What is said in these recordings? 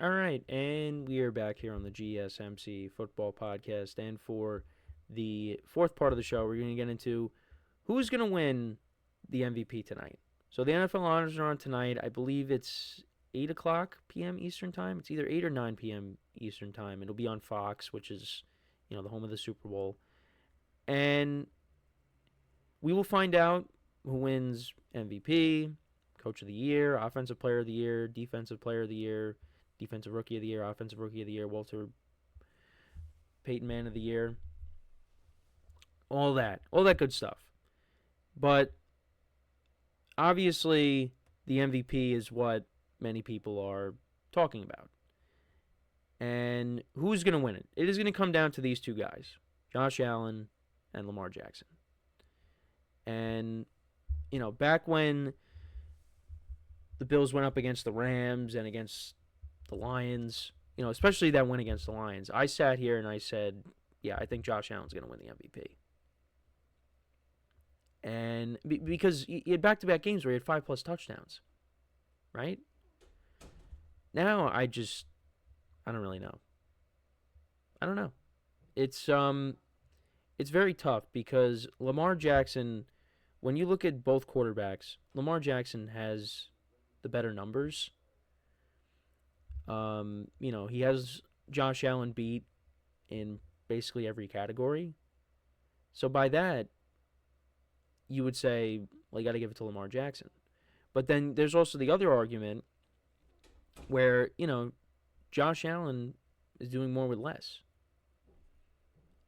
All right, and we are back here on the GSMC football podcast. And for the fourth part of the show, we're going to get into who's going to win the MVP tonight. So the NFL honors are on tonight. I believe it's 8 o'clock p.m. Eastern Time. It's either 8 or 9 p.m. Eastern Time. It'll be on Fox, which is, the home of the Super Bowl. And we will find out who wins MVP, Coach of the Year, Offensive Player of the Year, Defensive Player of the Year, Defensive Rookie of the Year, Offensive Rookie of the Year, Walter Payton Man of the Year, all that good stuff. But obviously, the MVP is what many people are talking about. And who's going to win it? It is going to come down to these two guys, Josh Allen and Lamar Jackson. And, back when the Bills went up against the Rams and against the Lions, especially that win against the Lions, I sat here and I said, yeah, I think Josh Allen's going to win the MVP. And because he had back-to-back games where he had 5+ touchdowns, right? Now I don't really know. I don't know. It's very tough because Lamar Jackson, when you look at both quarterbacks, Lamar Jackson has the better numbers. He has Josh Allen beat in basically every category. So by that, you would say, well, you got to give it to Lamar Jackson. But then there's also the other argument where, Josh Allen is doing more with less.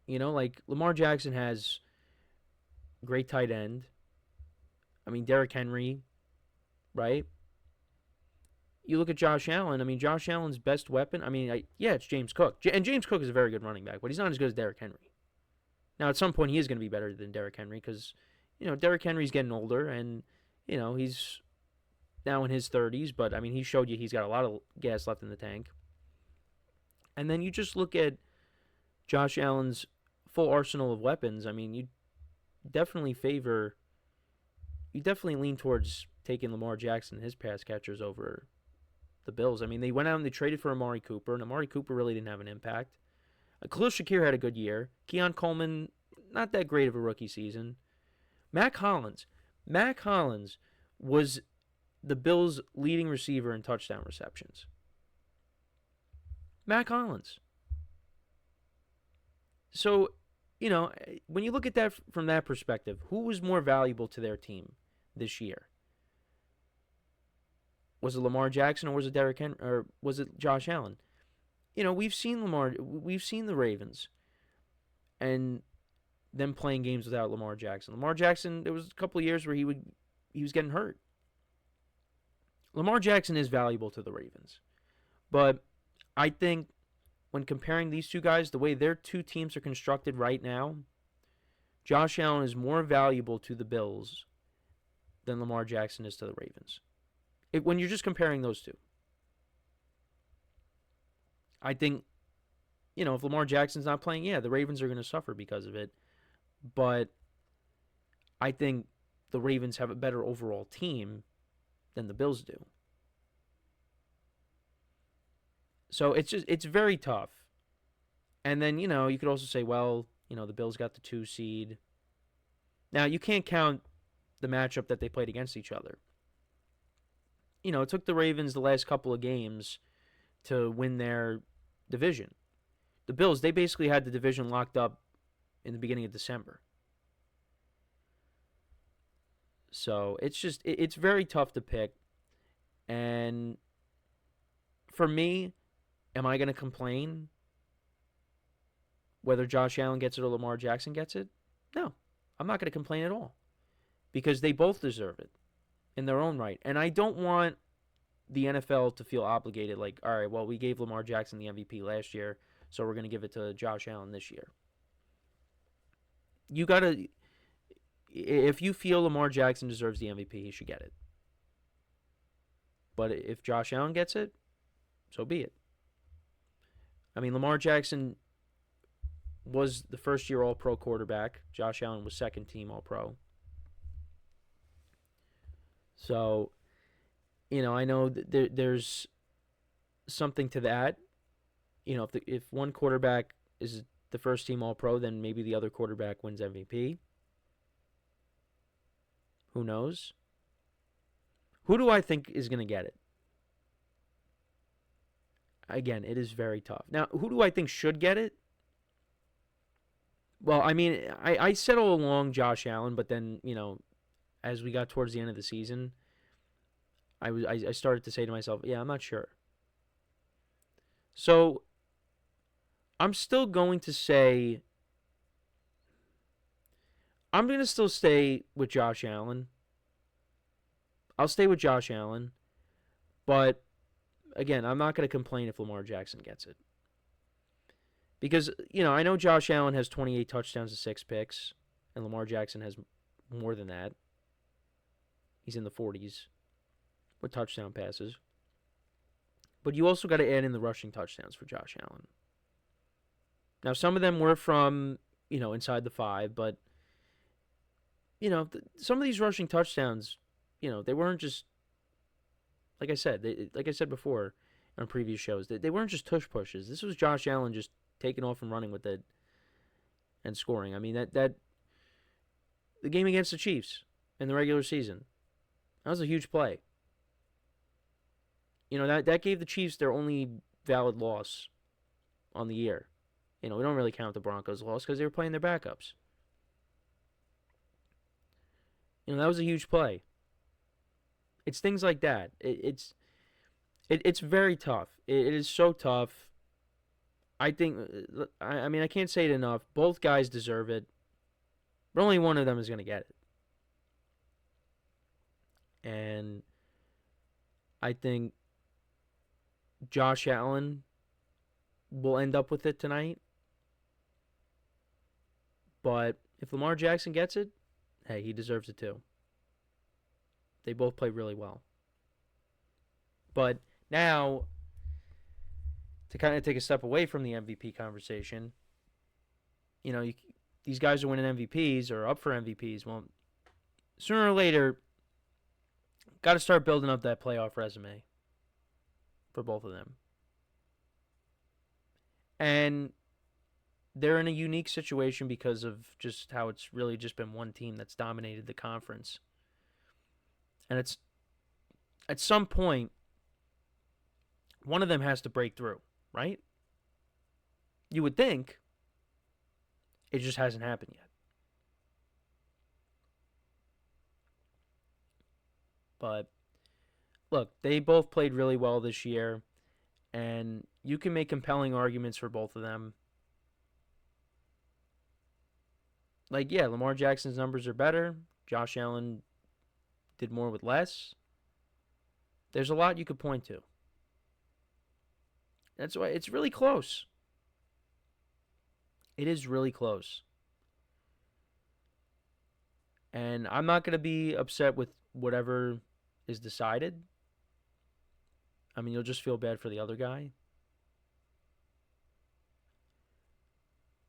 Like Lamar Jackson has great tight end. I mean, Derrick Henry, right? You look at Josh Allen. I mean, Josh Allen's best weapon, it's James Cook. And James Cook is a very good running back, but he's not as good as Derrick Henry. Now, at some point, he is going to be better than Derrick Henry because, Derrick Henry's getting older and, he's now in his 30s. But, he showed you he's got a lot of gas left in the tank. And then you just look at Josh Allen's full arsenal of weapons. You definitely lean towards taking Lamar Jackson and his pass catchers over the Bills. They went out and they traded for Amari Cooper, and Amari Cooper really didn't have an impact. Khalil Shakir had a good year. Keon Coleman, not that great of a rookie season. Mac Hollins was the Bills' leading receiver in touchdown receptions. Mac Hollins. So, when you look at that from that perspective, who was more valuable to their team this year? Was it Lamar Jackson or was it Derrick Henry or was it Josh Allen? We've seen the Ravens and them playing games without Lamar Jackson. Lamar Jackson, there was a couple of years where he was getting hurt. Lamar Jackson is valuable to the Ravens. But I think when comparing these two guys, the way their two teams are constructed right now, Josh Allen is more valuable to the Bills than Lamar Jackson is to the Ravens. When you're just comparing those two. I think, if Lamar Jackson's not playing, the Ravens are going to suffer because of it. But I think the Ravens have a better overall team than the Bills do. So it's very tough. And then, you could also say, well, the Bills got the 2 seed. Now, you can't count the matchup that they played against each other. It took the Ravens the last couple of games to win their division. The Bills, they basically had the division locked up in the beginning of December. So it's very tough to pick. And for me, am I going to complain whether Josh Allen gets it or Lamar Jackson gets it? No, I'm not going to complain at all because they both deserve it in their own right. And I don't want the NFL to feel obligated like, all right, well, we gave Lamar Jackson the MVP last year, so we're going to give it to Josh Allen this year. You got to, if you feel Lamar Jackson deserves the MVP, he should get it. But if Josh Allen gets it, so be it. Lamar Jackson was the first-year All-Pro quarterback. Josh Allen was second-team All-Pro. So, I know that there's something to that. If one quarterback is the first team All-Pro, then maybe the other quarterback wins MVP. Who knows? Who do I think is going to get it? Again, it is very tough. Now, who do I think should get it? Well, I mean, I said all along Josh Allen, but then, as we got towards the end of the season, I started to say to myself, yeah, I'm not sure. So, I'm still going to say, I'm going to still stay with Josh Allen. I'll stay with Josh Allen, but again, I'm not going to complain if Lamar Jackson gets it. Because, I know Josh Allen has 28 touchdowns and 6 picks, and Lamar Jackson has more than that. He's in the 40s with touchdown passes. But you also got to add in the rushing touchdowns for Josh Allen. Now, some of them were from, inside the 5, but, some of these rushing touchdowns, they weren't just, like I said before on previous shows, they weren't just tush pushes. This was Josh Allen just taking off and running with it and scoring. I mean, that the game against the Chiefs in the regular season, that was a huge play. That gave the Chiefs their only valid loss on the year. We don't really count the Broncos' loss because they were playing their backups. That was a huge play. It's things like that. It's very tough. It is so tough. I think, I can't say it enough. Both guys deserve it, but only one of them is going to get it. And I think Josh Allen will end up with it tonight. But if Lamar Jackson gets it, hey, he deserves it too. They both play really well. But now, to kind of take a step away from the MVP conversation, these guys are winning MVPs or up for MVPs. Well, sooner or later, got to start building up that playoff resume for both of them. And they're in a unique situation because of just how it's really just been one team that's dominated the conference. And it's, at some point, one of them has to break through, right? You would think. It just hasn't happened yet. But, look, they both played really well this year, and you can make compelling arguments for both of them. Like, yeah, Lamar Jackson's numbers are better. Josh Allen did more with less. There's a lot you could point to. That's why it's really close. It is really close. And I'm not going to be upset with whatever is decided. I mean, you'll just feel bad for the other guy.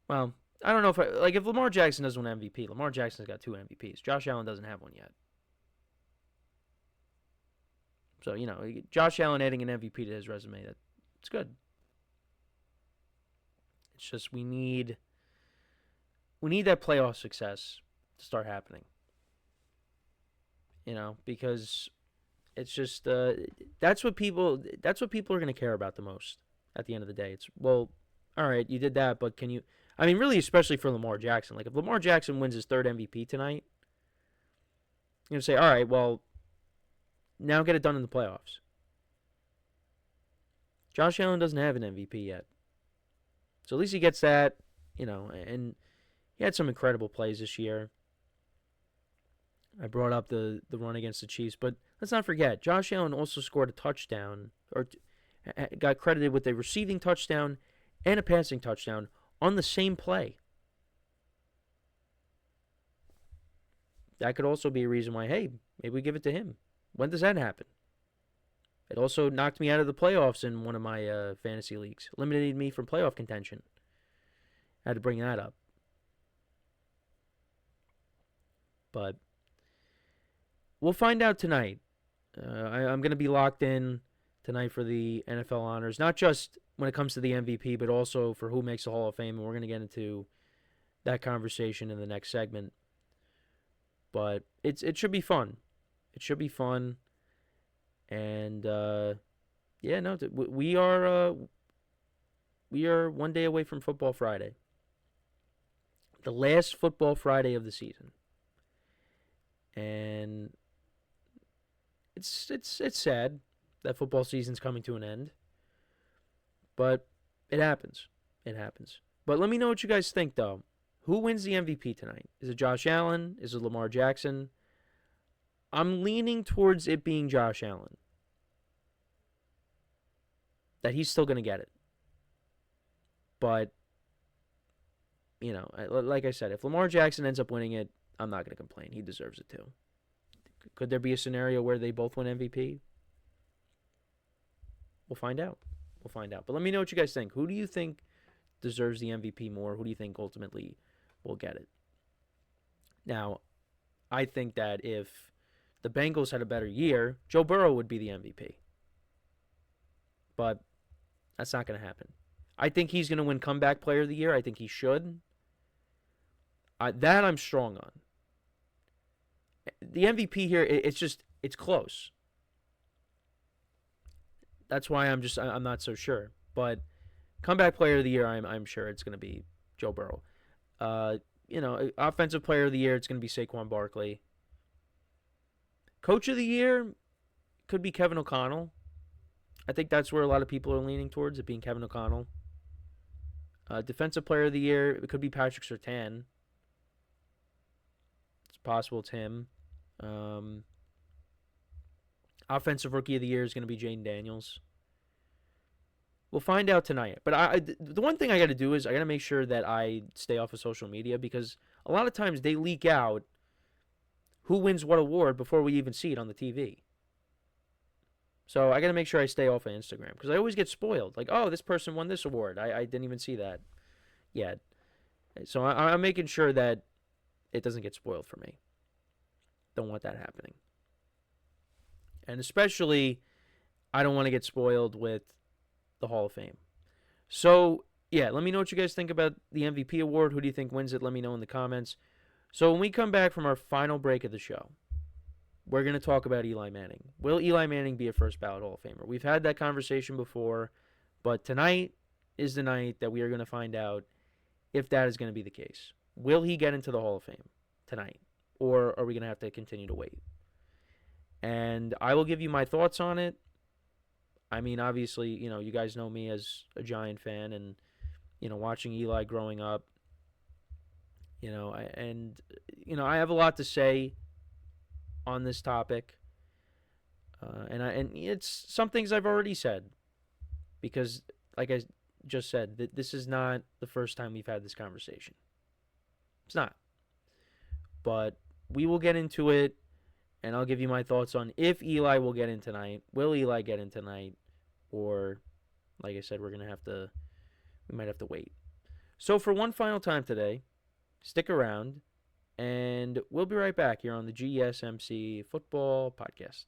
Well, I don't know if Lamar Jackson doesn't win MVP, Lamar Jackson's got 2 MVPs. Josh Allen doesn't have one yet. So, Josh Allen adding an MVP to his resume, it's good. It's just we need that playoff success to start happening. Because it's just that's what people are going to care about the most at the end of the day. It's, well, all right, you did that, but can you, I mean, really, especially for Lamar Jackson. Like, if Lamar Jackson wins his 3rd MVP tonight, you're going to say, all right, well, now get it done in the playoffs. Josh Allen doesn't have an MVP yet. So at least he gets that, and he had some incredible plays this year. I brought up the run against the Chiefs, but let's not forget, Josh Allen also scored a touchdown, or got credited with a receiving touchdown and a passing touchdown on the same play. That could also be a reason why, hey, maybe we give it to him. When does that happen? It also knocked me out of the playoffs in one of my fantasy leagues. Eliminated me from playoff contention. I had to bring that up. But we'll find out tonight. I'm going to be locked in tonight for the NFL honors, not just when it comes to the MVP, but also for who makes the Hall of Fame. And we're going to get into that conversation in the next segment. But it should be fun. It should be fun. And we are one day away from Football Friday, the last Football Friday of the season, and it's sad that football season's coming to an end, but it happens. It happens. But let me know what you guys think, though. Who wins the MVP tonight? Is it Josh Allen? Is it Lamar Jackson? I'm leaning towards it being Josh Allen. That he's still going to get it. But, like I said, if Lamar Jackson ends up winning it, I'm not going to complain. He deserves it too. Could there be a scenario where they both win MVP? We'll find out. But let me know what you guys think. Who do you think deserves the MVP more? Who do you think ultimately will get it? Now, I think that if the Bengals had a better year, Joe Burrow would be the MVP. But that's not going to happen. I think he's going to win Comeback Player of the Year. I think he should. That I'm strong on. The MVP here, it's close. That's why I'm not so sure. But Comeback Player of the Year, I'm sure it's going to be Joe Burrow. Offensive Player of the Year, it's going to be Saquon Barkley. Coach of the Year could be Kevin O'Connell. I think that's where a lot of people are leaning towards, it being Kevin O'Connell. Defensive Player of the Year, it could be Patrick Surtain. It's possible it's him. Offensive Rookie of the Year is going to be Jaden Daniels. We'll find out tonight. But the one thing I got to do is I got to make sure that I stay off of social media, because a lot of times they leak out who wins what award before we even see it on the TV. So I got to make sure I stay off of Instagram, because I always get spoiled. Like, oh, this person won this award. I didn't even see that yet. So I'm making sure that it doesn't get spoiled for me. Don't want that happening. And especially, I don't want to get spoiled with the Hall of Fame. So, yeah, let me know what you guys think about the MVP award. Who do you think wins it? Let me know in the comments. So when we come back from our final break of the show, we're going to talk about Eli Manning. Will Eli Manning be a first ballot Hall of Famer? We've had that conversation before, but tonight is the night that we are going to find out if that is going to be the case. Will he get into the Hall of Fame tonight, or are we going to have to continue to wait? And I will give you my thoughts on it. I mean, obviously, you guys know me as a Giant fan, and, watching Eli growing up, I have a lot to say on this topic. And it's some things I've already said, because, like I just said, this is not the first time we've had this conversation. It's not. But we will get into it, and I'll give you my thoughts on if Eli will get in tonight. Will Eli get in tonight? Or, like I said, we might have to wait. So for one final time today, stick around, and we'll be right back here on the GSMC Football Podcast.